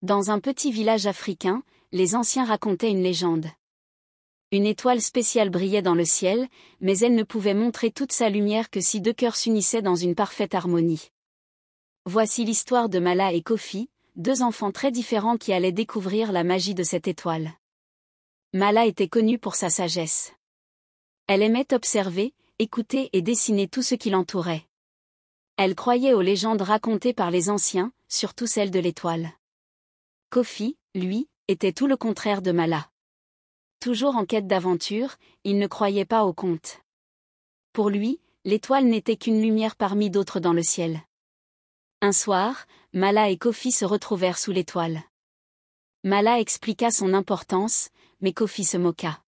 Dans un petit village africain, les anciens racontaient une légende. Une étoile spéciale brillait dans le ciel, mais elle ne pouvait montrer toute sa lumière que si deux cœurs s'unissaient dans une parfaite harmonie. Voici l'histoire de Mala et Kofi, deux enfants très différents qui allaient découvrir la magie de cette étoile. Mala était connue pour sa sagesse. Elle aimait observer, écouter et dessiner tout ce qui l'entourait. Elle croyait aux légendes racontées par les anciens, surtout celles de l'étoile. Kofi, lui, était tout le contraire de Mala. Toujours en quête d'aventure, il ne croyait pas aux contes. Pour lui, l'étoile n'était qu'une lumière parmi d'autres dans le ciel. Un soir, Mala et Kofi se retrouvèrent sous l'étoile. Mala expliqua son importance, mais Kofi se moqua.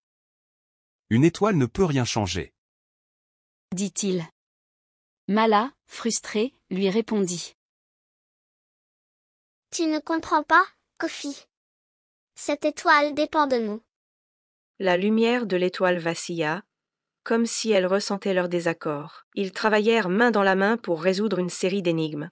Une étoile ne peut rien changer, dit-il. Mala, frustré, lui répondit. Tu ne comprends pas, Kofi. Cette étoile dépend de nous. La lumière de l'étoile vacilla, comme si elle ressentait leur désaccord. Ils travaillèrent main dans la main pour résoudre une série d'énigmes.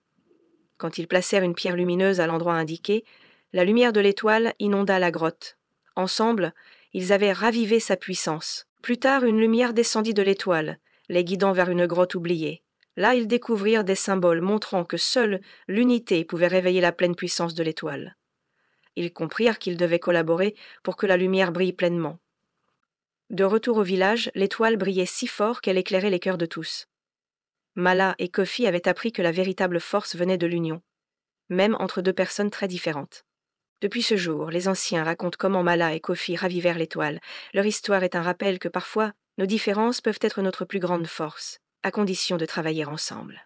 Quand ils placèrent une pierre lumineuse à l'endroit indiqué, la lumière de l'étoile inonda la grotte. Ensemble, ils avaient ravivé sa puissance. Plus tard, une lumière descendit de l'étoile, les guidant vers une grotte oubliée. Là, ils découvrirent des symboles montrant que seule l'unité pouvait réveiller la pleine puissance de l'étoile. Ils comprirent qu'ils devaient collaborer pour que la lumière brille pleinement. De retour au village, l'étoile brillait si fort qu'elle éclairait les cœurs de tous. Mala et Kofi avaient appris que la véritable force venait de l'union, même entre deux personnes très différentes. Depuis ce jour, les anciens racontent comment Mala et Kofi ravivèrent l'étoile. Leur histoire est un rappel que parfois, nos différences peuvent être notre plus grande force, à condition de travailler ensemble.